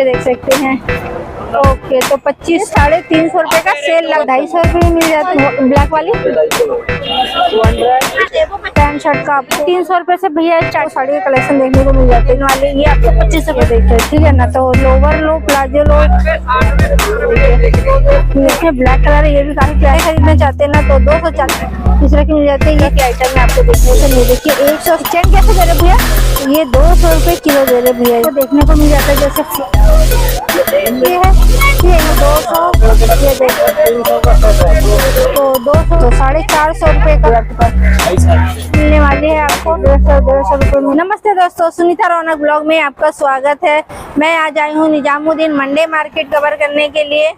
ये देख सकते हैं। ओके, तो 25 350 रुपए का सेल लग 250 रुपए में मिल जाती है ब्लैक वाली पैंट शर्ट का आपको 300 रुपए से भैया साड़ी का कलेक्शन देखने को मिल जाते हैं वाले। ये आपको 25 रुपए देखते हैं, ठीक है ना। तो लोवर लो, प्लाजो लो, देखिए ब्लैक कलर है, ये भी काफी प्यारे खरीदना चाहते हैं ना तो 240 इस तरह की मिल जाते हैं। ये क्या आइटम है आपको देखने को नहीं, देखिए 100 चैन कैसे दे रहे भैया, ये 200 रुपए किलो दे रहे भैया। तो देखने को मिल जाता है जैसे ये है 200, ये देखो तो 200 तो 450 रुपए का मिलने वाले हैं आपको 150 रुपए में। नमस्ते दोस्तों, सुनीता रौनक ब्लॉग में आपका स्वागत है। मैं आज आई हूँ निजामुद्दीन मंडे मार्केट कवर करने के लिए,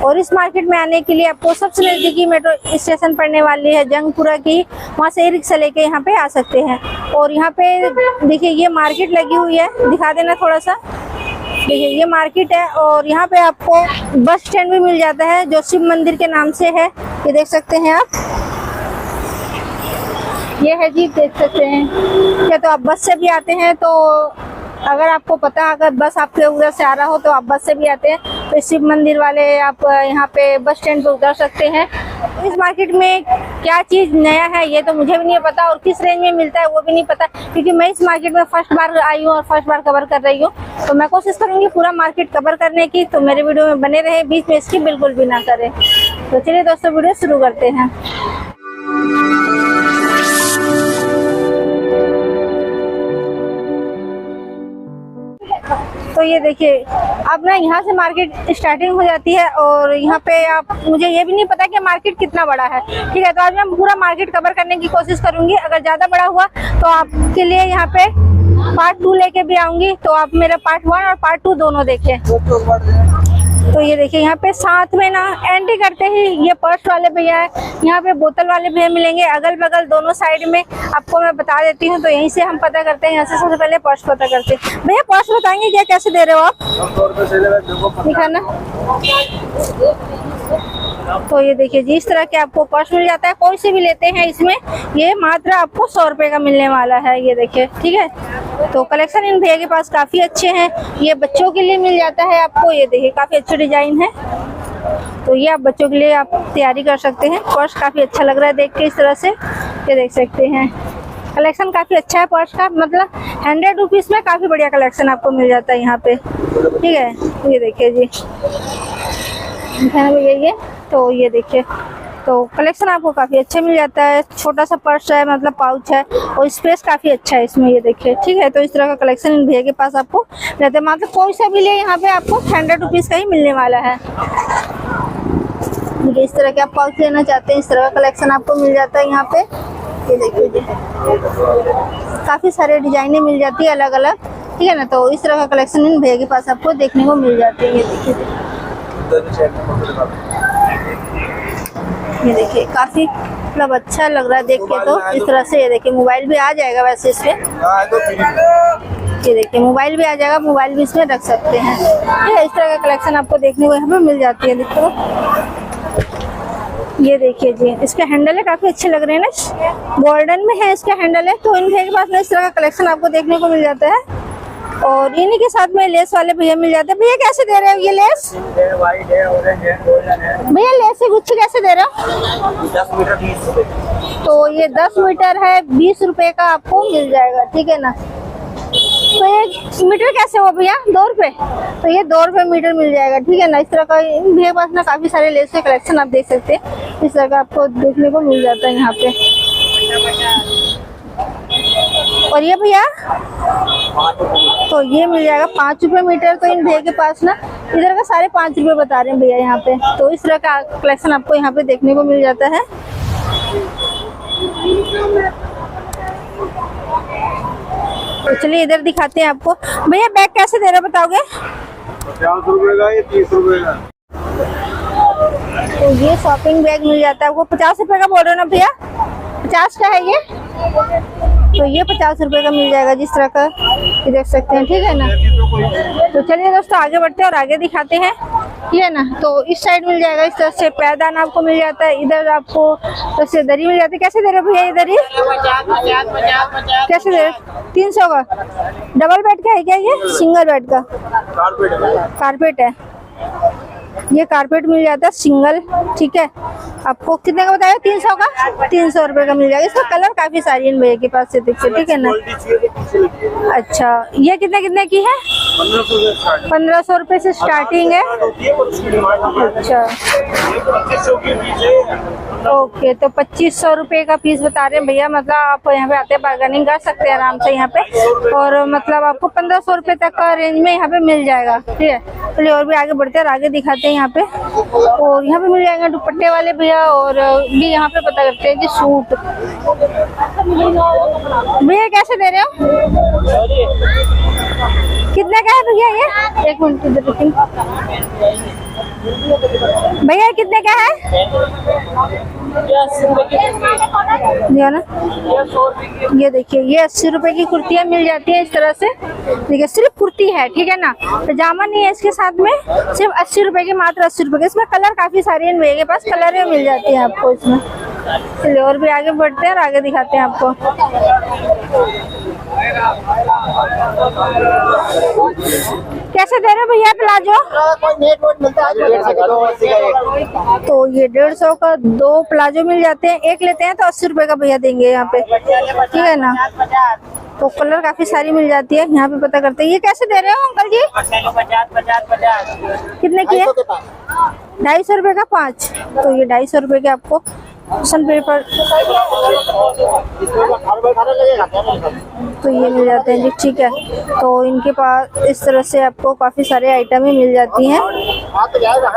और इस मार्केट में आने के लिए आपको सबसे नजदीकी मेट्रो स्टेशन पड़ने वाली है जंगपुरा की, वहाँ से रिक्शा लेके यहाँ पे आ सकते हैं। और यहाँ पे देखिए ये मार्केट लगी हुई है, दिखा देना थोड़ा सा। देखिए ये मार्केट है और यहाँ पे आपको बस स्टैंड भी मिल जाता है जो शिव मंदिर के नाम से है, ये देख सकते हैं आप। ये है जी, देख सकते हैं क्या, तो आप बस से भी आते हैं तो अगर आपको पता अगर बस आपके उधर से आ रहा हो तो आप बस से भी आते हैं तो शिव मंदिर वाले आप यहाँ पे बस स्टैंड पे उतर सकते हैं। इस मार्केट में क्या चीज़ नया है ये तो मुझे भी नहीं पता, और किस रेंज में मिलता है वो भी नहीं पता, क्योंकि मैं इस मार्केट में फर्स्ट बार आई हूँ और फर्स्ट बार कवर कर रही हूँ। तो मैं कोशिश करूँगी पूरा मार्केट कवर करने की, तो मेरे वीडियो में बने रहे, बीच में इसकी बिल्कुल भी ना करें। तो चलिए दोस्तों वीडियो शुरू करते हैं। तो ये देखिए अब ना यहाँ से मार्केट स्टार्टिंग हो जाती है, और यहाँ पे आप मुझे ये भी नहीं पता कि मार्केट कितना बड़ा है, ठीक है। तो आज मैं पूरा मार्केट कवर करने की कोशिश करूंगी। अगर ज़्यादा बड़ा हुआ तो आपके लिए यहाँ पे पार्ट 2 लेके भी आऊंगी, तो आप मेरा पार्ट 1 और पार्ट 2 दोनों देखें। तो ये देखिए यहाँ पे साथ में ना एंट्री करते ही ये पर्स वाले भैया है, यहाँ पे बोतल वाले भैया मिलेंगे अगल बगल दोनों साइड में, आपको मैं बता देती हूँ। तो यहीं से हम पता करते हैं, यहाँ से सबसे पहले पर्स पता करते हैं। भैया पर्स बताएंगे क्या कैसे दे रहे हो आप, दिखाना। तो ये देखिए जी इस तरह के आपको पर्स मिल जाता है, कोई से भी लेते हैं इसमें, ये मात्र आपको 100 रुपए का मिलने वाला है, ये देखिए, ठीक है। तो कलेक्शन इन भैया के पास काफी अच्छे हैं। ये बच्चों के लिए मिल जाता है आपको, ये देखिए काफी अच्छे डिजाइन है, तो ये आप बच्चों के लिए आप तैयारी कर सकते हैं। पर्स काफी अच्छा लग रहा है देख के, इस तरह से ये देख सकते हैं। कलेक्शन काफी अच्छा है पर्स का, मतलब 100 रुपीज में काफी बढ़िया कलेक्शन आपको मिल जाता है यहाँ पे, ठीक है। ये देखिए जी भैया, ये तो ये देखिए तो कलेक्शन आपको काफी अच्छा मिल जाता है। छोटा सा पर्स है, मतलब पाउच है, और स्पेस काफी अच्छा है इसमें, ये देखिए, ठीक है। तो इस तरह का कलेक्शन इन भैया के पास आपको रहता है, मतलब कोई सा भी ले यहाँ पे आपको 100 रुपीज का ही मिलने वाला है। इस तरह के आप पाउच लेना चाहते हैं, इस तरह का कलेक्शन आपको मिल जाता है यहाँ पे, ये देखिए काफी सारे डिजाइने मिल जाती है अलग अलग, ठीक है ना। तो इस तरह का कलेक्शन इन भैया के पास आपको देखने को मिल जाती है, ये देखिए। ये देखिए काफी मतलब अच्छा लग रहा है देख के, तो इस तरह से ये देखिए मोबाइल भी आ जाएगा वैसे इसमें, ये देखिए मोबाइल भी आ जाएगा, मोबाइल भी इसमें रख सकते हैं। इस तरह का कलेक्शन आपको देखने को यहाँ पे मिल जाती है। देखो ये देखिए जी इसके हैंडल है, काफी अच्छे लग रहे हैं ना, गोल्डन में है इसका हैंडल है। तो इन भैया के पास में इस तरह का कलेक्शन आपको देखने को मिल जाता है, और इन्हीं के साथ में लेस वाले भैया मिल जाते हैं। भैया कैसे दे रहे हो ये लेस, भैया लेस से गुच्छी कैसे दे रहे हो? 10 मीटर 20 रुपए। तो ये 10 मीटर है 20 रुपए का आपको मिल जाएगा, ठीक है ना। तो ये मीटर कैसे हो भैया, 2 रुपए, तो ये 2 रुपए मीटर मिल जाएगा, ठीक है ना। इस तरह का इन भैया पास ना काफी सारे लेस के कलेक्शन आप देख सकते हैं, इस तरह का आपको देखने को मिल जाता है यहाँ पे। और ये भैया तो ये मिल जाएगा 5 रुपए मीटर। तो इन भैया के पास ना इधर का सारे 5 रुपए बता रहे हैं भैया यहाँ पे। तो इस तरह का कलेक्शन आपको यहाँ पे देखने को मिल जाता है। तो चलिए इधर दिखाते हैं आपको। भैया बैग कैसे दे रहे हो बताओगे? 50 रुपए का, ये 30 रुपए का। तो ये शॉपिंग बैग मिल जाता है आपको, 50 रुपए का बोल रहे हो ना भैया, 50 का है ये, तो ये 50 रुपए का मिल जाएगा जिस तरह का, ये देख सकते हैं, ठीक है ना। तो चलिए दोस्तों आगे बढ़ते हैं और आगे दिखाते हैं। ठीक है ना। तो इस साइड मिल जाएगा इस तरह से पैदान आपको मिल जाता है। इधर आपको जैसे दरी मिल जाती है। कैसे दे रहे भैया ये दरी? कैसे दे रहे? 300 का। डबल बेड का है क्या ये? सिंगल बेड का कारपेट है। ये कारपेट मिल जाता है सिंगल, ठीक है। आपको कितने का बताया? 300 का। 300 रुपए का मिल जाएगा। इसका कलर काफी सारी है भैया के पास से, देखिए, ठीक है ना। अच्छा, ये कितने कितने की है? 1500 रुपए से स्टार्टिंग है। अच्छा, ओके, तो 2500 रुपए का पीस बता रहे हैं भैया। मतलब आप यहाँ पे आते बार्गेनिंग कर सकते हैं आराम से यहाँ पे, और मतलब आपको 1500 रुपए तक का रेंज में यहाँ पे मिल जाएगा, ठीक है। चलिए और भी आगे बढ़ते हैं और आगे दिखाते हैं यहाँ पे। और यहाँ पे मिल जाएंगे दुपट्टे वाले भैया, और भी यहाँ पे पता करते हैं कि सूट। भैया कैसे दे रहे हो? कितने का है भैया ये? एक मिनट इधर देखिए भैया, कितने का है? ये ना, ये देखिए, ये 80 रुपए की कुर्तियाँ मिल जाती है इस तरह से। देखिए सिर्फ कुर्ती है, ठीक है ना, पजामा नहीं है इसके साथ में। सिर्फ 80 रुपए की, मात्र 80 रुपए के। इसमें कलर काफी सारे हैं भैया के पास, कलर मिल जाती है आपको इसमें। चलिए और भी आगे बढ़ते हैं और आगे दिखाते हैं आपको। कैसे दे रहे हो भैया प्लाजो? तो ये 150 का 2 प्लाजो मिल जाते हैं। एक लेते हैं तो 80 रुपए का भैया देंगे यहाँ पे, ठीक है ना। तो कलर काफी सारी मिल जाती है यहाँ पे, पता करते हैं। ये कैसे दे रहे हो अंकल जी? 50। कितने की है? 250 रुपए का 5। तो ये 250 रुपए के आपको क्वेश्चन पेपर तो ये मिल जाते हैं जी, ठीक है। तो इनके पास इस तरह से आपको काफी सारे आइटम ही मिल जाती हैं।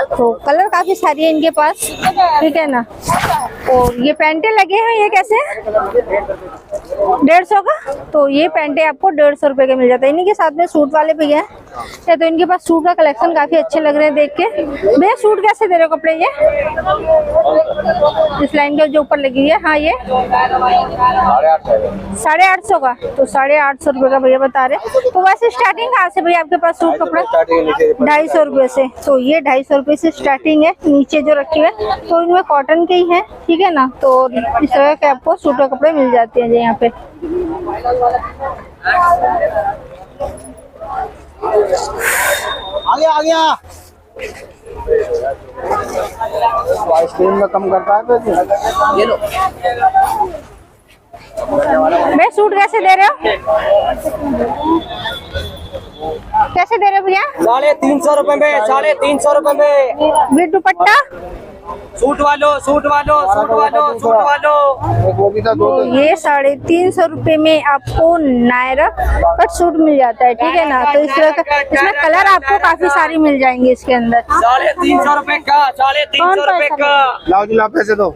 तो कलर काफी सारी है इनके पास, ठीक है ना। और ये पैंटे लगे हैं, ये कैसे? 150 का। तो ये पैंटे आपको 150 रुपए के मिल जाते हैं। इन्हीं के साथ में सूट वाले भी हैं, तो इनके पास सूट का कलेक्शन काफी अच्छे लग रहे हैं देख के। भैया सूट कैसे दे रहे हो कपड़े ये? इस लाइन के जो ऊपर लगी हुई है, हाँ, ये 850 का। तो 850 रुपए का भैया बता रहे। तो वैसे स्टार्टिंग कहाँ से भैया आपके पास सूट कपड़ा? 250 रुपए से। तो ये 250 रुपए से स्टार्टिंग है। नीचे जो रखे हुए तो इनमें कॉटन के ही है, ठीक है ना। तो इस तरह के आपको सूट के कपड़े मिल जाते हैं जी यहाँ पे। आ गया आइसक्रीम में कम करता है ये लो। मैं सूट कैसे दे रहे हो? कैसे दे रहे हो भैया? 350 रुपए में, 350 रुपए में। With dupatta? सूट वालो तो ये 350 रुपए में आपको नायरा कट सूट मिल जाता है, ठीक है ना। तो इस तरह का इसमें कलर आपको काफी सारी मिल जाएंगे इसके अंदर। 350 रुपए का, 350 रुपए का। लाओ जी, लाओ पैसे दो।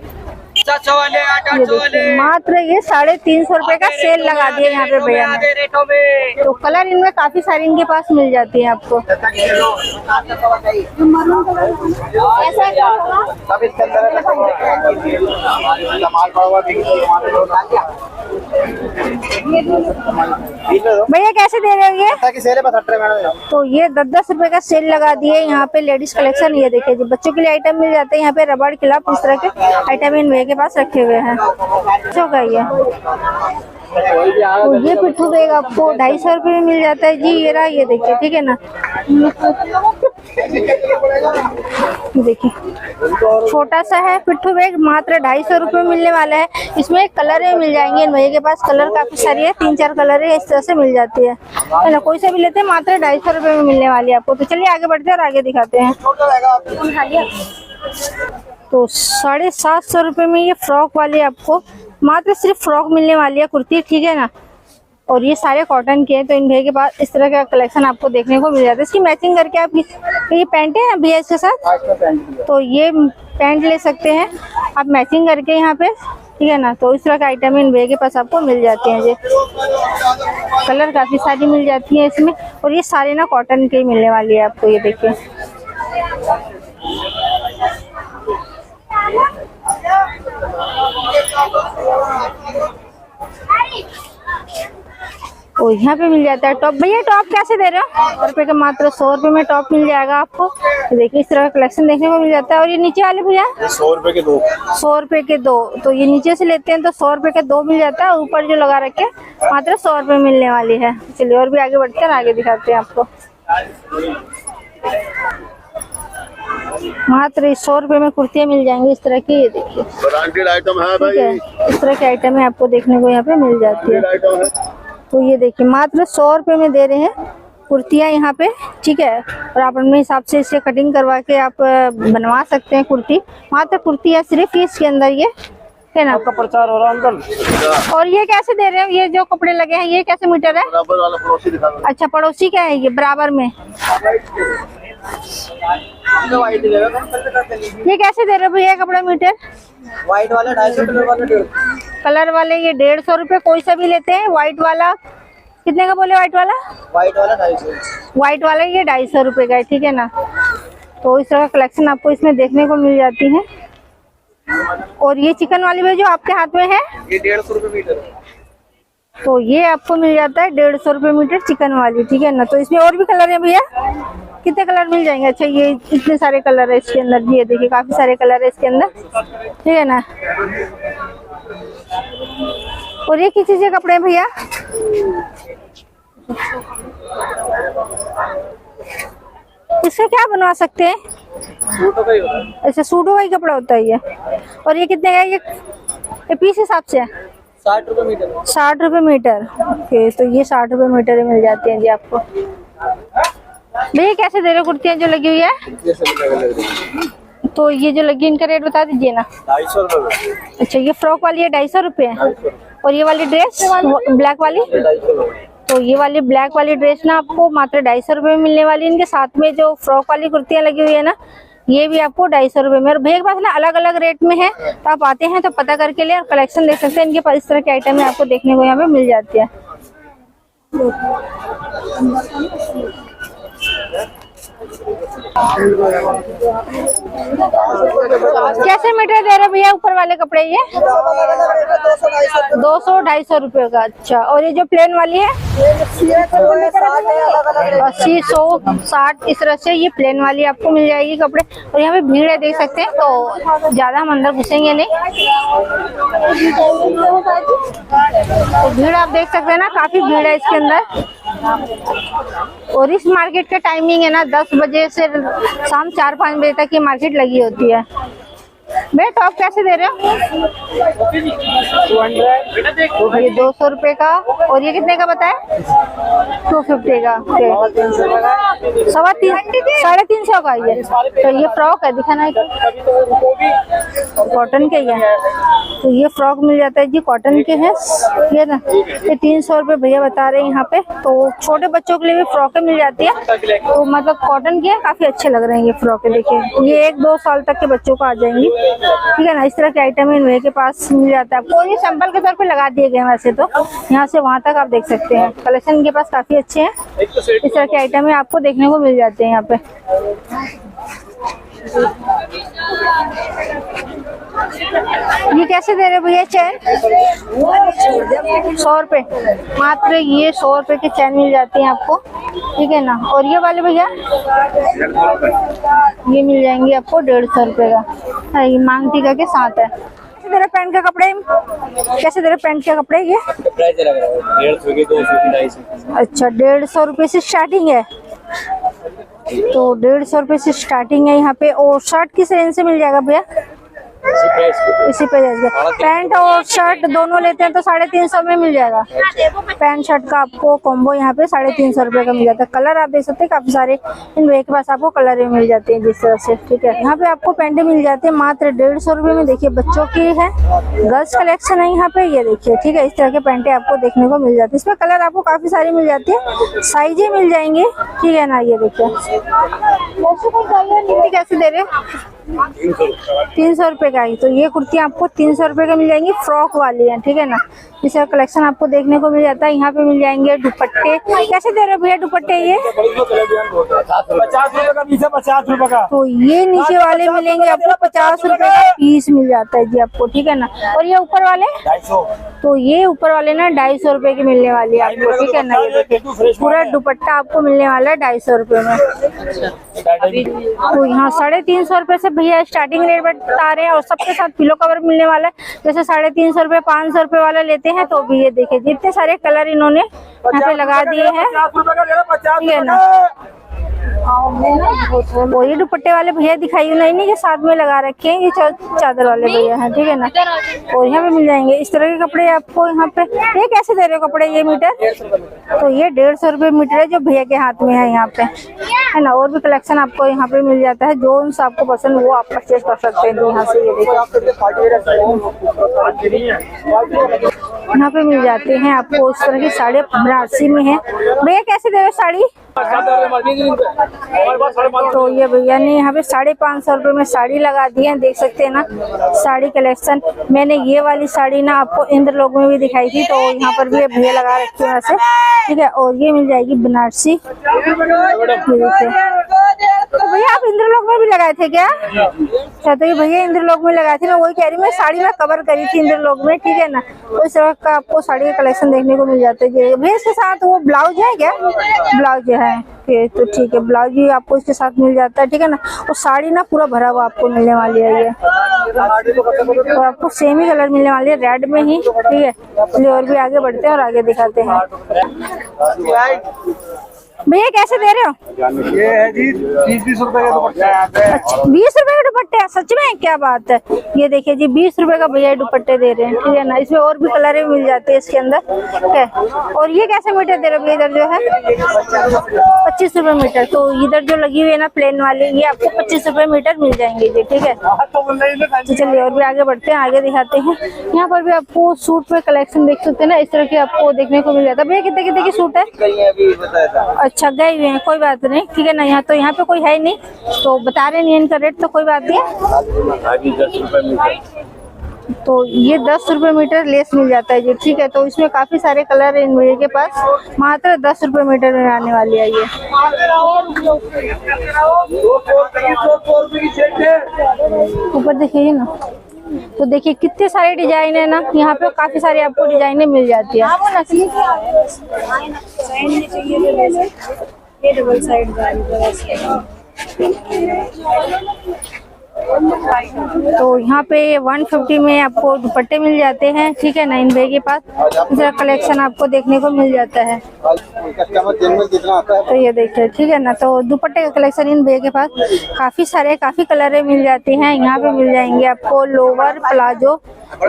700 वाले, 800 वाले। मात्र ये 350 रुपए का सेल लगा दिया यहाँ पे भैया ने। रेटों में तो कलर इनमें काफी सारी इनके पास मिल जाती है आपको। सब इसके अंदर भैया कैसे दे रहे हो ये? मैडम। तो ये 10-10 रुपए का सेल लगा दिए यहाँ पे लेडीज कलेक्शन। ये देखिए जी, बच्चों के लिए आइटम मिल जाते हैं यहाँ पे। रबड़ क्लिप, इस तरह के आइटम इन भैया के पास रखे हुए हैं। बच्चों का ये तो ये पिट्ठू बैग आपको 250 रुपए में मिल जाता है जी। ये रहा, ये देखिए, ठीक है ना। देखिए छोटा सा है पिट्ठू बैग, मात्र 250 रुपए मिलने वाला है। इसमें कलर मिल जाएंगे इन भैया के पास। कलर काफी सारी है, 3-4 कलर है, इस तरह से मिल जाती है ना। कोई सा भी लेते हैं, मात्र 250 रुपए में मिलने वाली है आपको। तो चलिए आगे बढ़ते हैं और आगे दिखाते हैं। तो 750 रुपए में ये फ्रॉक वाली आपको मात्र सिर्फ फ्रॉक मिलने वाली है, कुर्ती, ठीक है ना। और ये सारे कॉटन के हैं। तो इन भैया के पास इस तरह का कलेक्शन आपको देखने को मिल जाता है। इसकी मैचिंग करके आप ये पैंट है भैया इसके साथ, तो ये पैंट ले सकते हैं आप मैचिंग करके यहाँ पे, ठीक है ना। तो इस तरह का आइटम इन भैया के पास आपको मिल जाते हैं जी। कलर काफी सारी मिल जाती है इसमें। और ये सारे ना कॉटन के ही मिलने वाली है आपको, ये देखिए। और यहाँ पे मिल जाता है टॉप। भैया टॉप कैसे दे रहे हो? 100 रुपए के, मात्र 100 रुपए में टॉप मिल जाएगा आपको। तो देखिए इस तरह का कलेक्शन देखने को मिल जाता है। और ये नीचे वाले भैया 100 रुपए के 2। 100 रुपए के 2। तो ये नीचे से लेते हैं तो 100 रुपए के 2 मिल जाता है। ऊपर जो लगा रखे मात्र 100 रुपए मिलने वाली है। चलिए और भी आगे बढ़ते हैं, आगे दिखाते हैं आपको। मात्र 100 रुपए में कुर्तियाँ मिल जाएंगी इस तरह की। ये देखिए ब्रांडेड आइटम है भाई, इस तरह के आइटम है आपको देखने को यहाँ पे मिल जाती है। आइटम है। तो ये देखिए मात्र 100 रुपए में दे रहे हैं कुर्तियाँ यहाँ पे, ठीक है। और आप अपने हिसाब से इसे कटिंग करवा के आप बनवा सकते हैं कुर्ती। मात्र कुर्ती है सिर्फ इसके अंदर, ये है ना। आपका प्रचार हो रहा है अंकल। और ये कैसे दे रहे हो? ये जो कपड़े लगे हैं ये कैसे मीटर है? बराबर वाला पड़ोसी दिखा दो। अच्छा पड़ोसी क्या है? ये बराबर में। ये कैसे दे रहे हो भैया कपड़ा मीटर? व्हाइट वाला 250, कलर वाला 150। कलर वाले ये 150 रुपए कोई सा भी लेते हैं। व्हाइट वाला कितने का बोले? व्हाइट वाला 250। व्हाइट वाला ये 250 रुपए का है, ठीक है ना। तो इस तरह का कलेक्शन आपको इसमें देखने को मिल जाती है। और ये चिकन वाली भी जो आपके हाथ में है ये 150 रुपए मीटर है। तो ये आपको मिल जाता है 150 रुपए मीटर चिकन वाली, ठीक है ना। तो इसमें और भी कलर है भैया, कितने कलर मिल जाएंगे? अच्छा ये इतने सारे कलर है इसके अंदर जी, ये देखिए काफी सारे कलर है इसके अंदर, ठीक है ना। और ये किस चीज के कपड़े हैं भैया? इससे क्या बनवा सकते हैं? सूटों का ही होता है। अच्छा सूटों का ही कपड़ा होता है ये। और ये कितने का है? ये पीस हिसाब से है 60 रुपए मीटर। 60 रुपए मीटर। ओके तो ये 60 रुपए मीटर ही मिल जाते हैं जी आपको। भैया कैसे दे रहे हो कुर्तियाँ जो लगी हुई है? तो ये जो लगी इनका रेट बता दीजिए ना। 250 रुपए। अच्छा ये फ्रॉक वाली है 250 रुपए है। और ये वाली ड्रेस ब्लैक वाली? तो ये वाली ब्लैक वाली ड्रेस ना आपको मात्र 250 रुपए में मिलने वाली है। इनके साथ में जो फ्रॉक वाली कुर्तियाँ लगी हुई है ना ये भी आपको 250 रुपए में। और भैया के पास ना अलग अलग रेट में है, तो आप आते हैं तो पता करके लिए और कलेक्शन देख सकते हैं। इनके पास इस तरह के आइटम है आपको देखने को यहाँ पे मिल जाती है। कैसे मीटर दे रहे भैया ऊपर वाले कपड़े? ये 200-250 रुपए का। अच्छा और ये जो प्लेन वाली है 80, 100, 60 इस तरह से ये प्लेन वाली आपको मिल जाएगी कपड़े। और यहाँ पे भीड़ है देख सकते हैं, तो ज्यादा हम अंदर घुसेंगे नहीं। तो भीड़ आप देख सकते हैं ना, काफी भीड़ है इसके अंदर। और इस मार्केट का टाइमिंग है ना 10 बजे से शाम 4-5 बजे तक ये मार्केट लगी होती है। भैया टॉप कैसे दे रहे हो? ये 200 रुपए का। और ये कितने का बताया? 250 का। 350 का ये। तो ये फ्रॉक है, दिखाना है कॉटन के ही है। तो ये फ्रॉक मिल जाता है जी, कॉटन के हैं ये ना। ये 300 रुपए भैया बता रहे हैं यहाँ पे। तो छोटे बच्चों के लिए भी फ्रॉकें मिल जाती है, तो मतलब कॉटन के हैं, काफी अच्छे लग रहे हैं ये फ्रॉकें। देखिए ये 1-2 साल तक के बच्चों को आ जाएंगी, ठीक है ना। इस तरह के आइटम इन के पास मिल जाता है आपको। ये सैंपल के तौर पे लगा दिए गए वैसे तो, यहाँ से वहाँ तक आप देख सकते हैं। कलेक्शन इनके पास काफी अच्छे हैं। इस तरह के आइटम है आपको देखने को मिल जाते हैं यहाँ पे। ये कैसे दे रहे भैया चैन? 100 रुपए मात्र। ये 100 रुपए की चैन मिल जाती है आपको, ठीक है ना। और ये वाले भैया ये मिल जाएंगे आपको 150 रुपए का। ये मांग टीका के साथ है। कैसे दे रहे पैंट के कपड़े? कैसे दे रहे पैंट के कपड़े? ये प्राइस लग रहा है 150 के, 200 के, 250। अच्छा 150 रुपए से स्टार्टिंग है। तो 150 रुपए से स्टार्टिंग है यहाँ पे। और शर्ट किस रेंज से मिल जाएगा भैया? इसी पे जाएगा। पैंट और शर्ट दोनों लेते हैं तो 350 में मिल जाएगा। पैंट शर्ट का आपको कॉम्बो यहाँ पे 350 रुपए का मिल जाता है। कलर आप देख सकते हैं काफी सारे इन के पास आपको कलर भी मिल जाते हैं जिस तरह से, ठीक है। यहाँ पे आपको पैंटें मिल जाती है मात्र 150 रुपए में। देखिए बच्चों की है, गर्ल्स कलेक्शन है यहाँ पे, ये देखिए, ठीक है। इस तरह के पैंटें आपको देखने को मिल जाती है। इसमें कलर आपको काफी सारी मिल जाती है, साइजें मिल जाएंगी, ठीक है ना। ये देखिए कैसे दे रहे? 300 रुपए का ही। तो ये कुर्तियाँ आपको 300 रुपए का मिल जाएंगी, फ्रॉक वाली है, ठीक है ना। इस तरह कलेक्शन आपको देखने को मिल जाता है। यहाँ पे मिल जाएंगे दुपट्टे। कैसे दे रहे हो भैया दुपट्टे? ये 50 रुपए का पीस है 50 रुपए का। तो ये नीचे वाले मिलेंगे आपको 50 रुपए का पीस मिल जाता है जी आपको, ठीक है ना। और ये ऊपर वाले 250। तो ये ऊपर वाले ना 250 रुपए की मिलने वाली है आपको, ठीक है ना। ये देखिए पूरा दुपट्टा आपको मिलने वाला है 250 रुपए में। तो यहाँ 350 रुपए से भैया स्टार्टिंग रेट बता रहे हैं, और सबके साथ पिलो कवर मिलने वाला है। जैसे 350 रुपए 500 रुपए वाला लेते हैं तो भी ये देखिए जितने सारे कलर इन्होंने यहाँ पे लगा दिए हैं, 50 रुपए का ले लो, 50 ठीक है ना। वो ये दुपट्टे वाले भैया दिखाई नहीं जो साथ में लगा रखे हैं, ये चादर वाले भैया हैं, ठीक है ना। और यहाँ पे मिल जाएंगे इस तरह के कपड़े आपको यहाँ पे। ये कैसे दे रहे हो कपड़े ये मीटर? तो ये 150 रुपए मीटर है जो भैया के हाथ में है यहाँ पे, है ना। और भी कलेक्शन आपको यहाँ पे मिल जाता है, जो उनसे आपको पसंद वो आप परचेज कर सकते हैं यहाँ से। ये देखिए यहाँ पे मिल जाते हैं आपको इस तरह की साड़ी, बनारसी में है। भैया कैसे दे रहे हो साड़ी? तो ये भैया ने यहाँ पे 550 रुपए में साड़ी लगा दी है, देख सकते हैं ना साड़ी कलेक्शन। मैंने ये वाली साड़ी ना आपको इंद्रलोक में भी दिखाई थी, तो यहाँ पर भी भैया लगा रखे हैं वैसे, ठीक है। और ये मिल जाएगी बनारसी, तो भैया आप इंद्रलोक में भी लगाए थे क्या? अच्छा, तो ये भैया इंद्रलोक में लगाए थे ना, वही कह रही मैं साड़ी में कवर करी थी इंद्रलोक में, ठीक है ना। तो इस तरह का आपको साड़ी का कलेक्शन देखने को मिल जाता है। भैया इसके साथ वो ब्लाउज है क्या? ब्लाउज है, तो ठीक है, ब्लाउज भी आपको इसके साथ मिल जाता है, ठीक है ना। और साड़ी ना पूरा भरा हुआ आपको मिलने वाली है ये, तो आपको सेम ही कलर मिलने वाली है रेड में ही, ठीक है। चलिए और भी आगे बढ़ते हैं और आगे दिखाते हैं। भैया कैसे दे रहे हो? ये है जी 20 रुपए का दुपट्टा। अच्छा 20 रुपए का दुपट्टे है, सच में? क्या बात है। ये देखिए जी 20 रुपए का भैया दुपट्टे दे रहे हैं, ठीक है ना। इसमें और भी कलर मिल जाते हैं इसके अंदर, ठीक है। और ये कैसे मीटर दे रहे हो भैया? इधर जो है 25 रुपए मीटर। तो इधर जो लगी हुई है ना प्लेन वाली, ये आपको 25 रुपए मीटर मिल जाएंगे जी, ठीक है। तो चलिए और भी आगे बढ़ते हैं, आगे दिखाते हैं। यहाँ पर भी आपको सूट पे कलेक्शन देख सकते हैं ना, इस तरह के आपको देखने को मिल जाता है। भैया कितने कितने की सूट है? अच्छा गए हुए हैं, कोई बात नहीं, ठीक है ना। यहाँ तो यहाँ पे कोई है नहीं तो बता रहे नहीं इनका रेट, तो कोई बात नहीं है। तो ये 10 रुपए मीटर लेस मिल जाता है जी, ठीक है। तो इसमें काफी सारे कलर है इन भैया के पास, मात्र 10 रुपए मीटर में आने वाली है ये। ऊपर देखिए ना, तो देखिए कितने सारे डिजाइन है ना यहाँ पे, काफी सारे आपको डिजाइने मिल जाती है। ये डबल साइड तो यहाँ पे 150 में आपको दुपट्टे मिल जाते हैं, ठीक है ना। इन भैया के पास इस कलेक्शन आपको देखने को मिल जाता है, तो ये देखिए, ठीक है ना। तो दुपट्टे का कलेक्शन इन भैया के पास काफी सारे, काफी कलर मिल जाते हैं। यहाँ पे मिल जाएंगे आपको लोवर, प्लाजो,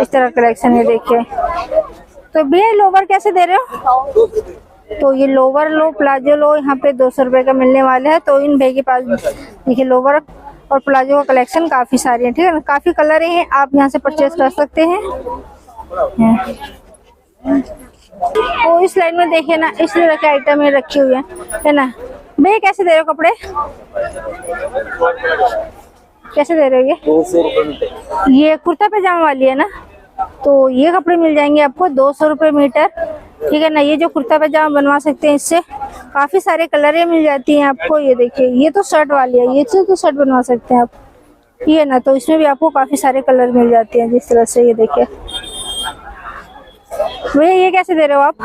इस तरह कलेक्शन है, देखिए। तो भैया लोवर कैसे दे रहे हो? तो ये लोवर लो, प्लाजो लो, यहाँ पे 200 रुपए का मिलने वाला है। तो इन भैया के पास देखिए लोवर और प्लाजो का कलेक्शन काफी सारे हैं, ठीक है ना। काफी कलर हैं, आप यहाँ से परचेज कर सकते हैं। तो इस लाइन में देखिए ना इस तरह के आइटम रखे हुए हैं, है ना। भैया कैसे दे रहे हो कपड़े? कैसे दे रहे हो ये? 200 रुपए। ये कुर्ता पैजामा वाली है ना, तो ये कपड़े मिल जाएंगे आपको 200 रुपए मीटर, ठीक है ना। ये जो कुर्ता पैजामा बनवा सकते हैं, इससे काफी सारे कलरें मिल जाती हैं आपको। ये देखिए ये तो शर्ट वाली है, ये तो शर्ट बनवा सकते हैं आप, ठीक है ना। तो इसमें भी आपको काफी सारे कलर मिल जाते हैं जिस तरह से, ये देखिए। भैया ये कैसे दे रहे हो आप?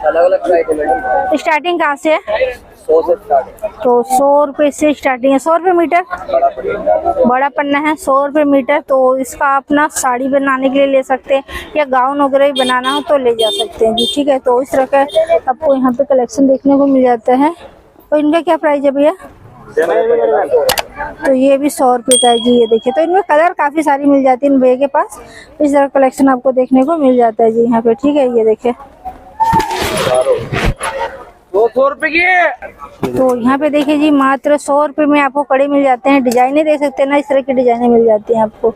अलग-अलग प्राइस है मैडम। स्टार्टिंग कहाँ से है? 100 से स्टार्ट। तो 100 रुपए से स्टार्टिंग है। 100 रुपए मीटर बड़ा पन्ना है, 100 रुपए मीटर। तो इसका अपना साड़ी बनाने के लिए ले सकते हैं, या गाउन वगैरह भी बनाना हो तो ले जा सकते हैं जी, ठीक है। तो इस तरह का आपको यहाँ पे कलेक्शन देखने को मिल जाता है। और इनका क्या प्राइस है भैया? तो ये भी 100 रुपए का है जी, ये देखिए। तो इनमें कलर काफी सारी मिल जाती है इन भैया के पास, इस तरह कलेक्शन आपको देखने को मिल जाता है जी यहाँ पे, ठीक है। ये देखिए 200 रुपए की। तो यहाँ पे देखिए जी मात्र 100 रुपए में आपको कड़े मिल जाते हैं। डिजाइने देख सकते हैं ना, इस तरह की डिजाइने मिल जाती हैं आपको,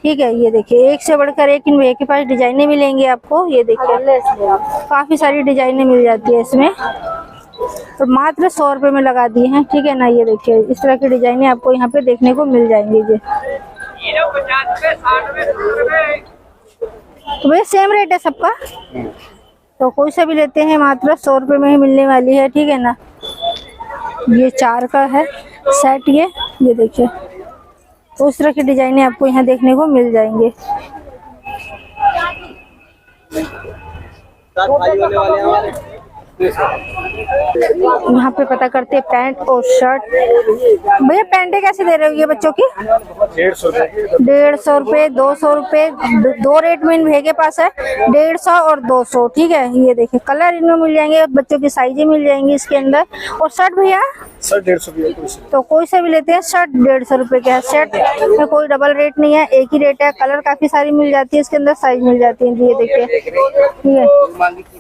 ठीक है। ये देखिए एक से बढ़कर एक इन भैया के पास डिजाइने मिलेंगी आपको। ये देखिए काफी सारी डिजाइने मिल जाती है इसमें, तो मात्र 100 रुपए में लगा दिए हैं, ठीक है ना। ये देखिए इस तरह की डिजाइने आपको यहाँ पे देखने को मिल जाएंगी जी। तो भैया सेम रेट है सबका, तो कोई सा भी लेते हैं मात्र 100 रुपए में ही मिलने वाली है, ठीक है ना। ये 4 का है, सेट ये देखिए, तो उस तरह की डिजाइनें आपको यहाँ देखने को मिल जाएंगे। यहाँ पे पता करते हैं पैंट और शर्ट। भैया पैंटें कैसे दे रहे हो ये बच्चों की? 150 रुपए। 150 रुपए, 200 रुपए, दो रेट में इन भैया के पास है, 150 और 200। ठीक है, ये देखिए कलर इनमें मिल जाएंगे, बच्चों की साइजें मिल जाएंगी इसके अंदर। और शर्ट भैया सर 150 रुपए, तो कोई सा भी लेते हैं, शर्ट 150 रुपए का है। शर्ट में कोई डबल रेट नहीं है, एक ही रेट है। कलर काफी सारी मिल जाती है इसके अंदर, साइज मिल जाती है। ये देखिए, ठीक है,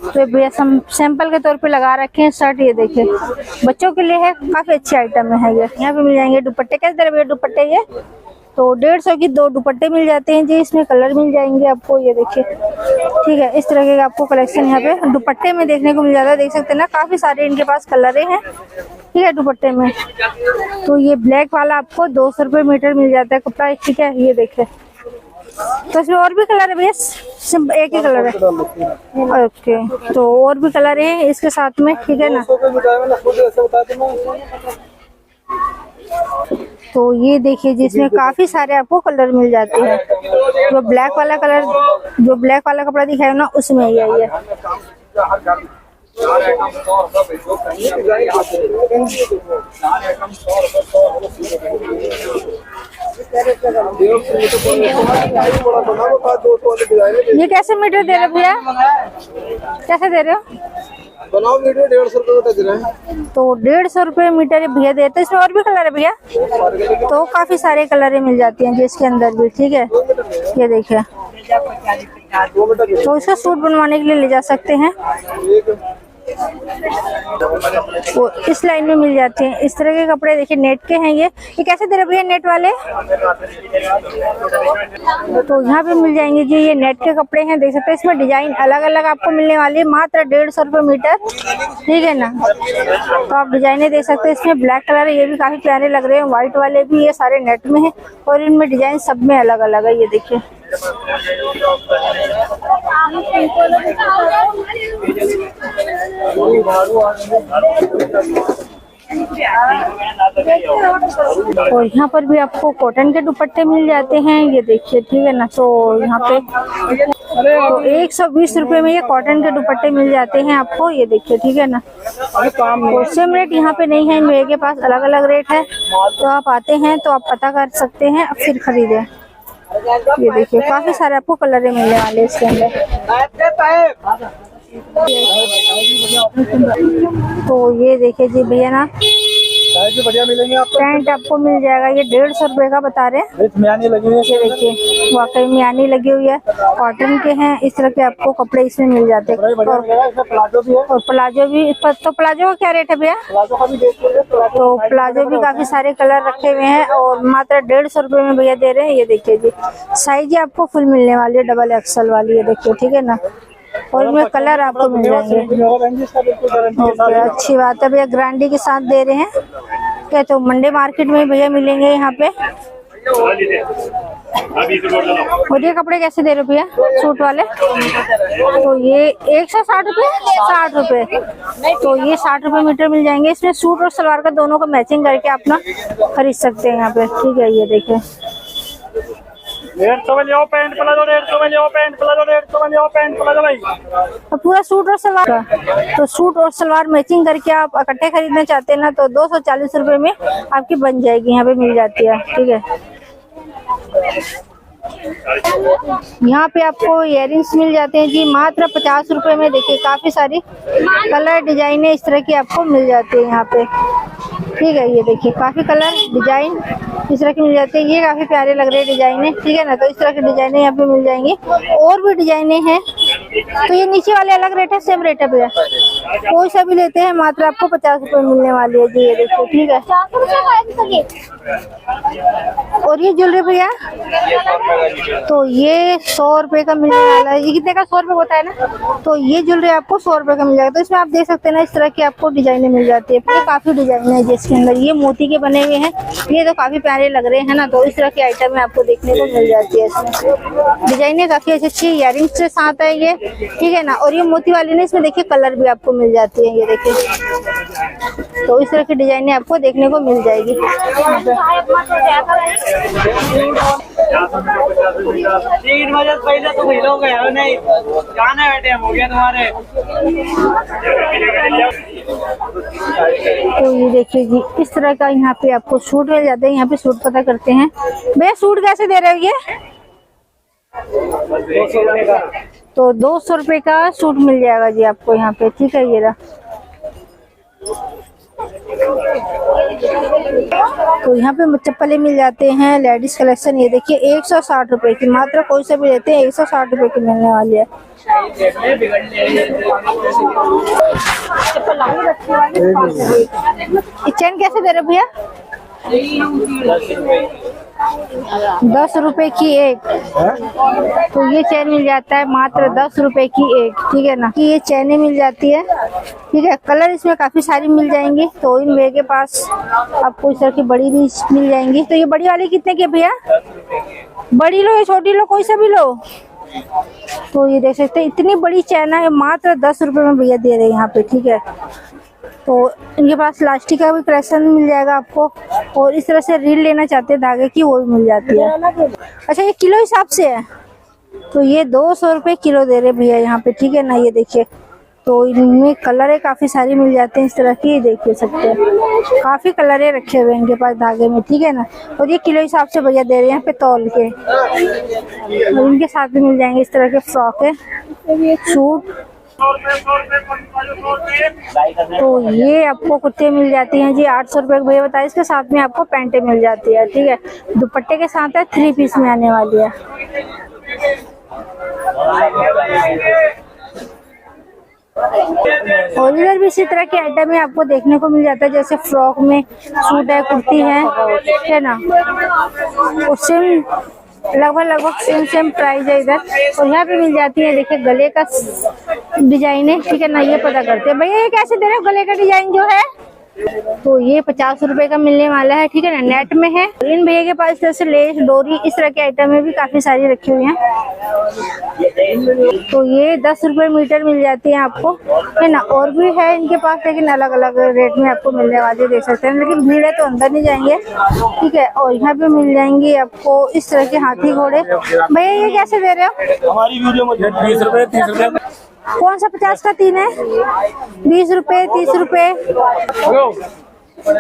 तो भैया सैंपल के तौर पे लगा रखे हैं शर्ट। ये देखिए बच्चों के लिए है, काफी अच्छी आइटम है ये। यहाँ पे मिल जाएंगे दुपट्टे। कैसे दे रहे भैया दुपट्टे ये? तो 150 की 2 दुपट्टे मिल जाते हैं जी। इसमें कलर मिल जाएंगे आपको, ये देखिए, ठीक है। इस तरह के आपको कलेक्शन यहाँ पे दुपट्टे में देखने को मिल जाता है। देख सकते हैं ना, काफी सारे इनके पास कलर हैं, ठीक है, दुपट्टे में। तो ये ब्लैक वाला आपको 200 रुपए मीटर मिल जाता है कपड़ा, ठीक है। ये देखिए, तो इसमें और भी कलर है भैया? एक ही कलर है, ओके। तो और भी कलर है इसके साथ में, ठीक है ना। तो ये देखिए जी, इसमें काफी सारे आपको कलर मिल जाते हैं। जो ब्लैक वाला कलर, जो ब्लैक वाला कपड़ा दिखाया ना, उसमें यही है। ये कैसे मीटर दे रहे भैया? कैसे दे रहे हो? बनाओ वीडियो 150 रुपए दे रहे हैं। तो 150 रुपए मीटर भैया देते। इसमें और भी कलर है भैया? तो काफी सारे कलर मिल जाती हैं जिसके अंदर भी, ठीक है। ये देखिए, तो इसका सूट बनवाने के लिए ले जा सकते हैं। वो इस लाइन में मिल जाते हैं इस तरह के कपड़े। देखिए नेट के हैं ये कैसे दे रहे भैया नेट वाले? तो यहाँ पे मिल जाएंगे जी, ये नेट के कपड़े हैं, देख सकते हैं। इसमें डिजाइन अलग अलग आपको मिलने वाली है, मात्र 150 रुपए मीटर, ठीक है ना। तो आप डिजाइने देख सकते हैं। इसमें ब्लैक कलर है, ये भी काफी प्यारे लग रहे हैं। व्हाइट वाले भी, ये सारे नेट में है और इनमें डिजाइन सब में अलग अलग है। ये देखिए, और यहाँ पर भी आपको कॉटन के दुपट्टे मिल जाते हैं, ये देखिए, ठीक है ना। तो यहाँ पे तो 120 रुपए में ये कॉटन के दुपट्टे मिल जाते हैं आपको, ये देखिए, ठीक है ना। तो सेम रेट यहाँ पे नहीं है, इन भैया के पास अलग अलग रेट है। तो आप आते हैं तो आप पता कर सकते हैं, फिर खरीदें। ये देखिए काफी सारे आपको कलर मिलने वाले हैं इसके अंदर। तो ये देखिए जी भैया ना, बढ़िया मिलेंगे आपको। पैंट आपको मिल जाएगा, ये 150 रुपए का बता रहे हैं। मियानी लगी हुई है, ये देखिए वाकई मियानी लगी हुई है, कॉटन के हैं। इस तरह के आपको कपड़े इसमें मिल जाते हैं। प्लाजो भी है, और प्लाजो भी। तो प्लाजो का क्या रेट है भैया? प्लाजो का भी देख लीजिए। तो प्लाजो भी काफी सारे कलर रखे हुए हैं और मात्र 150 रुपए में भैया दे रहे हैं। ये देखिए जी, साइज आपको फुल मिलने वाली है, डबल एक्सल वाली, ये देखिए, ठीक है ना। और इनमें कलर आपको मिल जाएंगे। अच्छी बात है भैया, गारंटी के साथ दे रहे हैं क्या। तो मंडे मार्केट में भैया मिलेंगे यहाँ पे। और ये कपड़े कैसे दे रहे भैया सूट वाले? तो ये 160 रुपए, 60 रुपए। तो ये 60 रुपए मीटर मिल जाएंगे। इसमें सूट और सलवार का दोनों को मैचिंग करके आप ना खरीद सकते हैं यहाँ पे, ठीक है। ये देखिए 150 में लियो पैंट प्लाजो, 150 में लियो पैंट प्लाजो, 150 में लियो पैंट प्लाजो भाई। तो पूरा सूट और सलवार का, तो सूट और सलवार मैचिंग करके आप इकट्ठे खरीदना चाहते हैं ना, तो 240 रुपए में आपकी बन जाएगी, यहाँ पे मिल जाती है, ठीक है। यहाँ पे आपको इयररिंग्स मिल जाते हैं जी, मात्र 50 रुपए में। देखिए काफी सारी कलर डिजाइने इस तरह की आपको मिल जाती है यहाँ पे, ठीक है। ये देखिए काफी कलर डिजाइन इस तरह की मिल जाती है। ये काफी प्यारे लग रहे हैं डिजाइने, ठीक है ना। तो इस तरह की डिजाइने यहाँ पे मिल जाएंगी। और भी डिजाइने हैं। तो ये नीचे वाले अलग रेट है, सेम रेट है भैया? कोई सा भी लेते हैं मात्र आपको 50 रुपए मिलने वाली है जी, ये देखिए, ठीक है। और ये ज्वेलरी भैया, तो ये 100 रुपए का मिलने वाला है। ये कितने का? 100 रुपए होता है ना। तो ये ज्वेलरी आपको 100 रुपए का मिल जाएगा। तो इसमें आप देख सकते हैं ना, इस तरह की आपको डिजाइने मिल जाती है। ये काफी डिजाइन है जिसके अंदर ये मोती के बने हुए हैं, ये तो काफी प्यारे लग रहे हैं ना। तो इस तरह की आइटम आपको देखने को मिल जाती है। इसमें डिजाइने काफी अच्छी अच्छी इयररिंग्स के साथ है ये, ठीक है ना। और ये मोती वाली ने, इसमें देखिए कलर भी आपको आपको मिल जाती है। ये देखिए, तो इस तरह की डिजाइने आपको देखने को मिल जाएगी। 3 बजे पहले तो मिलोगे नहीं, गाना टाइम हो गया तुम्हारे। तो ये देखिए जी, इस तरह का यहाँ पे आपको सूट मिल जाते हैं। यहाँ पे सूट पता करते हैं। भैया सूट कैसे दे रहे हो ये? 200 रुपए का। तो 200 रुपए का सूट मिल जाएगा जी आपको यहाँ पे, ठीक है। ये रहा। तो यहाँ पे चप्पलें मिल जाते हैं, लेडीज कलेक्शन। ये देखिए 160 रुपए की, मात्र कोई से भी लेते हैं 160 रुपए की मिलने वाली है। चैन कैसे दे रहे भैया? 10 रुपए की एक। तो ये चैन मिल जाता है मात्र 10 रुपए की एक, ठीक है ना। कि ये चैनें मिल जाती है, ठीक है। कलर इसमें काफी सारी मिल जाएंगी। तो इन भैया के पास आपको इस तरह की बड़ी भी मिल जाएंगी। तो ये बड़ी वाली कितने की भैया? बड़ी लो या छोटी लो, कोई सा भी लो। तो ये देख सकते हैं इतनी बड़ी चैन है, मात्र 10 रुपए में भैया दे रहे हैं यहाँ पे, ठीक है। तो इनके पास प्लास्टिक का भी कलेक्शन मिल जाएगा आपको, और इस तरह से रील लेना चाहते हैं धागे की, वो भी मिल जाती है। अच्छा, ये किलो हिसाब से है। तो ये 200 रुपए किलो दे रहे भैया यहाँ पे, ठीक है ना। ये देखिए, तो इनमें कलर काफी सारी मिल जाते हैं इस तरह की, देख सकते हैं काफी कलर रखे हुए हैं इनके पास धागे में, ठीक है ना। और ये किलो हिसाब से भैया दे रहे हैं यहाँ पे तौल के। और इनके साथ भी मिल जाएंगे इस तरह के फ्रॉक है, सूट। तो ये आपको कुर्ते मिल जाती हैं जी 800 रुपए के भैया बताया। इसके साथ में आपको पैंटें मिल जाती है, ठीक है। दुपट्टे के साथ है, 3 पीस में आने वाली है। और इधर भी इसी तरह के आइटम है आपको देखने को मिल जाता है, जैसे फ्रॉक में सूट है, कुर्ती है ना। और लगभग सेम प्राइस है इधर। और यहाँ पे मिल जाती है, देखिए गले का डिजाइन है, ठीक है ना। ये पता करते हैं भैया ये कैसे दे रहे हो गले का डिजाइन जो है? तो ये 50 रुपए का मिलने वाला है, ठीक है ना। नेट में है। इन भैया के पास इस तरह से लेस, डोरी, इस तरह के आइटम भी काफी सारी रखी हुई हैं। तो ये 10 रुपए मीटर मिल जाती है आपको, है ना। और भी है इनके पास, लेकिन अलग अलग रेट में आपको मिलने वाले देख सकते हैं। लेकिन भीड़ है तो अंदर नहीं जाएंगे, ठीक है। और यहाँ पे मिल जाएंगे आपको इस तरह के हाथी घोड़े। भैया ये कैसे दे रहे हो? हमारी वीडियो में 20 रुपए 30 रुपए। कौन सा 50 का 3 है? 20 रुपए, 30 रुपए।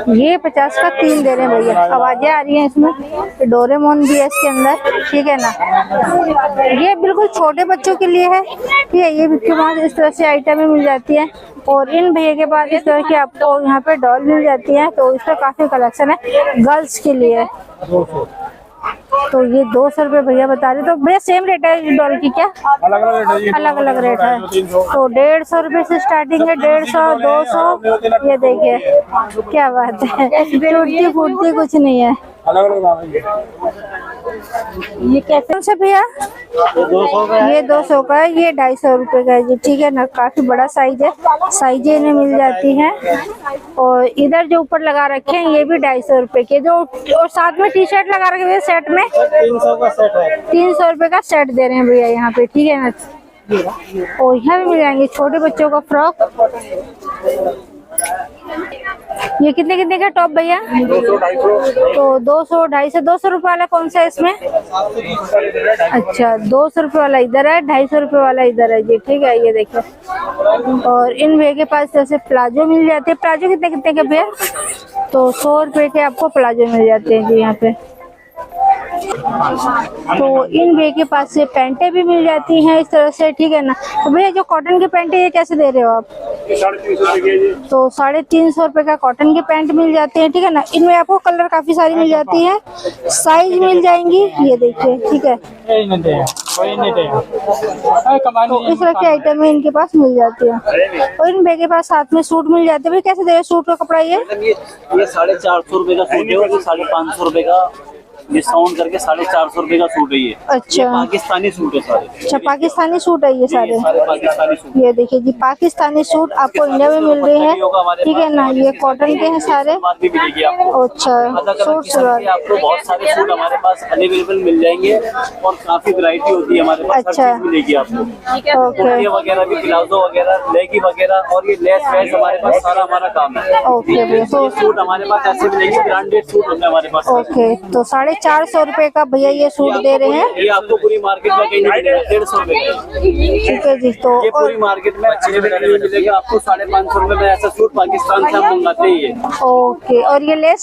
ये 50 का 3 दे रहे हैं भैया। आवाजें आ रही हैं इसमें, डोरेमोन भी है इसके अंदर, ठीक है ना। ये बिल्कुल छोटे बच्चों के लिए है, ठीक है। ये के पास इस तरह से आइटमें मिल जाती है। और इन भैया के पास इस तरह की आपको यहाँ पे डॉल मिल जाती है। तो इसका काफी कलेक्शन है गर्ल्स के लिए। तो ये 200 रुपए भैया बता रहे। तो भैया सेम रेट है डॉल की क्या? अलग अलग रेट है। तो 150 रुपए से स्टार्टिंग है, 150, 200। ये देखिए क्या बात है, टूटती फूटती कुछ नहीं है। ये कैसे से भैया? ये 200 का है, ये 250 रुपए का है जी, ठीक है ना। काफी बड़ा साइज है, साइजें इन्हें मिल जाती हैं। और इधर जो ऊपर लगा रखे हैं ये भी 250 रुपए के, जो और साथ में टी शर्ट लगा रखे हैं सेट में 300 का सेट है। 300 रुपए का सेट दे रहे हैं भैया यहाँ पे, ठीक है ना। और यहाँ भी मिल जाएंगे छोटे बच्चों का फ्रॉक। ये कितने कितने का टॉप भैया? 200 250। तो 200 250 200 रुपए वाला कौन सा है इसमें? अच्छा 200 रुपए वाला इधर है, 250 रुपए वाला इधर है जी, ठीक है। ये देखिए। और इन भैया के पास जैसे प्लाजो मिल जाते हैं। प्लाजो कितने कितने के भैया? तो 100 रुपए के आपको प्लाजो मिल जाते हैं जी यहाँ पे। तो इन भैया के पास से पैंटें भी मिल जाती हैं इस तरह से, ठीक है ना। तो भैया जो कॉटन की पैंट है ये कैसे दे रहे हो आप? 350 तो 350 रुपए का कॉटन की पैंट मिल जाते हैं, ठीक है ना। इनमें आपको कलर काफी सारी मिल जाती है, साइज मिल जाएंगी, ये देखिए, ठीक है। तो इस तरह के आइटम में इनके पास मिल जाती है। और इन भैया के पास साथ में सूट मिल जाते हैं। भैया कैसे दे रहे सूट का कपड़ा? ये 450 रुपए का सूट है, 550 रुपए का डिस्काउंट करके 450 रुपए का सूट है ये। अच्छा। ये पाकिस्तानी सूट है सारे। अच्छा, पाकिस्तानी सूट है ये सारे। पाकिस्तानी सूट। ये देखिए जी, पाकिस्तानी सूट आपको इंडिया में मिल रहे हैं, ठीक है ना। ये कॉटन के हैं सारे। भी मिलेगी आपको। अच्छा, सूट सलवार आपको बहुत सारे सूट हमारे पास अवेलेबल मिल जाएंगे और काफी वैरायटी होती है हमारे पास। अच्छा। हर चीज मिलेगी आपको। ओके वगैरह भी, प्लाजो वगैरह, लेगी वगैरह, और ये लेस वैस हमारे पास सारा हमारा काम है। ओके भैया। तो सूट हमारे पास ऐसे मिलेंगे, ब्रांडेड सूट होते हैं हमारे पास। ओके, तो 450 रुपए का भैया ये सूट दे रहे हैं। ये आपको पूरी मार्केट में कहीं नहीं मिलेगा, 150 रुपए का। ठीक है जी। तो ये पूरी मार्केट में अच्छे मिलेगा आपको 550 रुपए में। ऐसा सूट पाकिस्तान से हम मंगाते ही है। ओके, और ये लेस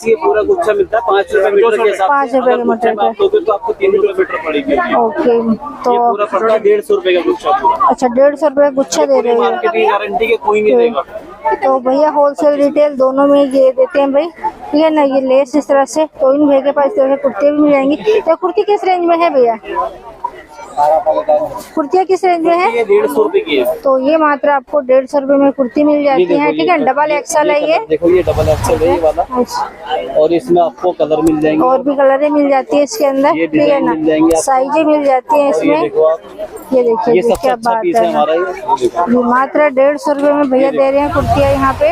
ये पूरा गुच्छा मिलता है 5 रुपए मीटर के हिसाब से। 5 रुपए के मीटर का। तो आपको 3 रुपए मीटर पड़ेगी। ओके, ये तो पूरा पड़ता है 150 रुपए का गुच्छा पूरा। अच्छा, 150 रुपए गुच्छा दे रहे हैं। मार्केट की गारंटी के कोई नहीं देगा। तो भैया होलसेल रिटेल दोनों में ये देते हैं भाई, ठीक है ना। ये लेस इस तरह से, तो इन भैया के पास इस तरह से कुर्ती भी मिल जाएंगी। तो कुर्ती किस रेंज में है भैया? कुर्तियाँ किस रेंज में है? 150 रुपए की है। तो ये मात्र आपको 150 रुपए में कुर्ती मिल जाती है, ठीक है। डबल एक्सल है ये। देखो ये डबल एक्सल है ये वाला। अच्छा। और इसमें आपको कलर मिल जाएंगे, और भी कलरें मिल जाती है इसके अंदर, ठीक है ना। साइजें मिल जाती है इसमें। ये देखिए, ये क्या बात है। हमारा ये मात्र 150 रुपए में भैया दे रहे हैं कुर्तियाँ यहाँ पे।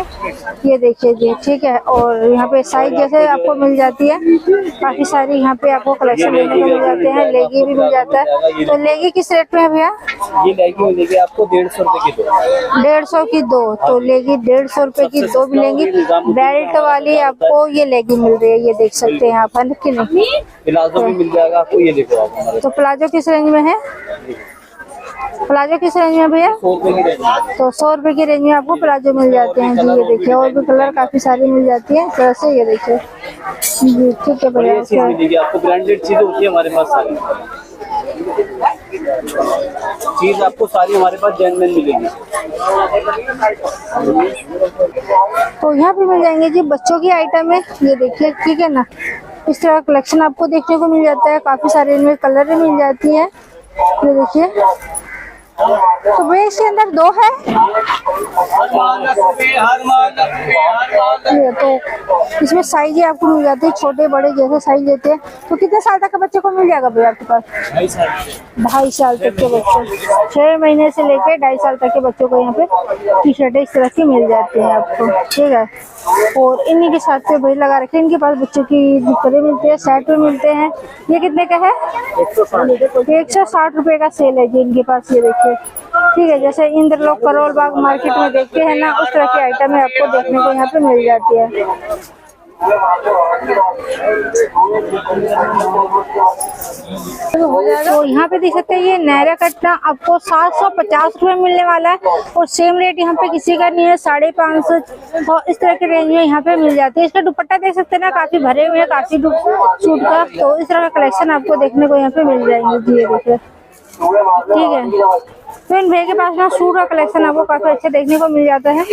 ये देखिए जी, ठीक है। और यहाँ पे साइज जैसे आपको मिल जाती है, काफी सारी यहाँ पे आपको कलेक्शन लेने को मिल जाते हैं। लेगी भी मिल जाता है। तो लेगी किस रेट में है भैया? ये लेगी मिलेगी आपको 150 रुपए की 2। 150 की 2। तो लेगी 150 रुपए की 2 मिलेंगी। बेल्ट वाली आपको ये लेगी मिल रही है, ये देख सकते हैं आप, है कि नहीं। प्लाजो भी मिल जाएगा आपको। ये देखो आप हमारे। तो प्लाजो किस रेंज में है? प्लाजो किस रेंज में भैया? 100 रुपए की रेंज। तो 100 रुपए की रेंज में आपको प्लाजो मिल जाते हैं जी। ये देखिए, और भी कलर काफी सारी मिल जाती है इस तरह से। ये देखिए जी, ठीक है भैया। ये चीज मिलेगी आपको, ब्रांडेड चीजें होती है हमारे पास सारी। चीज आपको सारी हमारे पास जेन्युइन मिलेगी। तो यहाँ पे मिल जाएंगे जी बच्चों की आइटम है। ये देखिए, ठीक है ना। इस तरह का कलेक्शन आपको देखने को मिल जाता है। काफी सारे इनमें कलर मिल जाती है। ये देखिए, तो भैया इसके अंदर 2 है। ये तो इसमें साइज आपको मिल जाती है, छोटे बड़े जैसे साइज लेते हैं। तो कितने साल तक का बच्चे को मिल जाएगा भैया आपके पास? 2.5 साल तक के बच्चे, 6 महीने से लेकर 2.5 साल तक के बच्चों को यहाँ पे टी शर्टें इस तरह की मिल जाती है आपको, ठीक है। और इन्हीं के साथ पे भाई लगा रखे, इनके पास बच्चों की निकरे मिलते हैं, शर्ट भी मिलते हैं। ये कितने का है? 160 रुपए का सेल है जी इनके पास। ये देखिए, ठीक है। जैसे इंद्रलोक करोल बाग मार्केट में देखते हैं ना, उस तरह की आइटम आपको देखने को यहाँ पे मिल जाती है। तो यहाँ पे देख सकते हैं, ये नायरा कटना आपको 750 रुपए मिलने वाला है। और सेम रेट यहाँ पे किसी का नहीं है, 550 और इस तरह के रेंज में यहाँ पे मिल जाती है। इसका दुपट्टा देख सकते हैं ना, काफी भरे हुए हैं, काफी सूट का। तो इस तरह का कलेक्शन आपको देखने को यहाँ पे मिल जाएंगे जी। ये देखिए, ठीक है। तो इन भैया के पास ना सूट का कलेक्शन आपको काफी अच्छा देखने को मिल जाता है।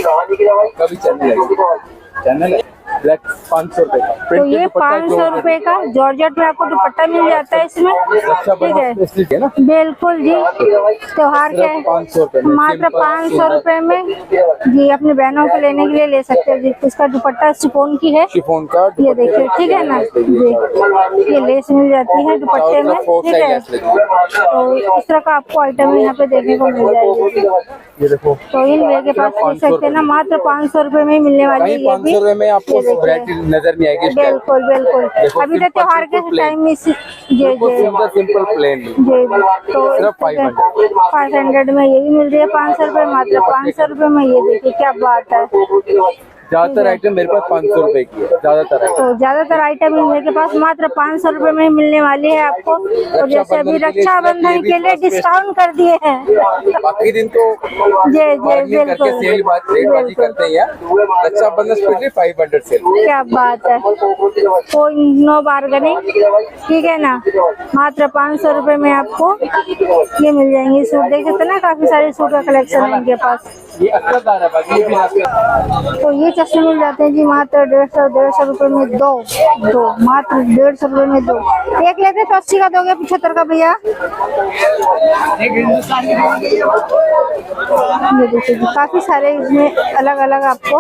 ब्लैक 500 रुपए का। तो ये 500 रुपए का जॉर्जेट में आपको दुपट्टा मिल जाता है इसमें, ठीक है। बिल्कुल जी, त्योहार के मात्र 500 रुपए में जी अपनी बहनों को लेने के लिए ले सकते हैं जी। इसका दुपट्टा शिफॉन की है, शिफॉन का। ये देखिए, ठीक है ना जी। ये लेस मिल जाती है दुपट्टे में, ठीक है। तो इस तरह का आपको आइटम यहाँ पे देखने को मिल जाएगी। ये देखो, तो इन भैया के पास देख सकते हैं ना, मात्र 500 रुपए में मिलने वाली है। ये भी 500 रुपए में आपको वैरायटी नजर नहीं आएगी। बिल्कुल बिल्कुल। अभी तो त्योहार के टाइम में सिंपल प्लेन जी। तो 500 में ये भी मिल रही है 500 रुपए, मात्र 500 रुपए में। ये देखिए क्या बात है। ज्यादातर आइटम मेरे पास 500 रुपए की है। ज्यादातर आइटम इनके पास मात्र 500 रुपए में मिलने वाली है आपको। और जैसे अभी रक्षाबंधन के लिए डिस्काउंट कर दिए हैं, बाकी दिन तो जी जी बिल्कुल सेल करते हैं। Rakshabandhan specially 500 sale. क्या बात है, कोई नो बार्गेनिंग, ठीक है ना। मात्र 500 रुपए में आपको ये मिल जाएंगे सूट। देख सकते हैं ना, काफी सारे सूट का कलेक्शन है इनके पास। ये अच्छा दार है बाकी। तो ये चश्मे मिल जाते हैं जी मात्र 150 रुपए में दो मात्र 150 रुपए में दो। एक लेते तो 80 का दोगे, 75 का भैया। ये देखिए जी, काफी सारे इसमें अलग अलग आपको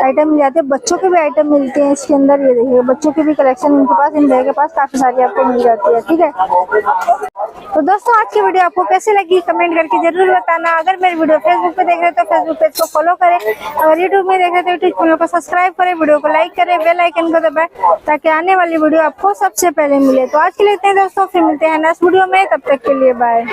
आइटम मिल जाते हैं। बच्चों के भी आइटम मिलते हैं इसके अंदर। ये देखिए बच्चों की भी कलेक्शन इनके पास, इन भैया के पास काफी सारी आपको मिल जाती है। ठीक है, तो दोस्तों आज की वीडियो आपको कैसी लगी कमेंट करके जरूर बताना। अगर मेरी वीडियो फेसबुक पे देख रहे हो तो फेसबुक पेज को फॉलो करें, अगर यूट्यूब में देख रहे हो तो यूट्यूब चैनल को सब्सक्राइब करें, वीडियो को लाइक करें, बेल आइकन को दबाएं ताकि आने वाली वीडियो आपको सबसे पहले मिले। तो आज के लिए इतना ही दोस्तों, फिर मिलते हैं नेक्स्ट वीडियो में, तब तक के लिए बाय।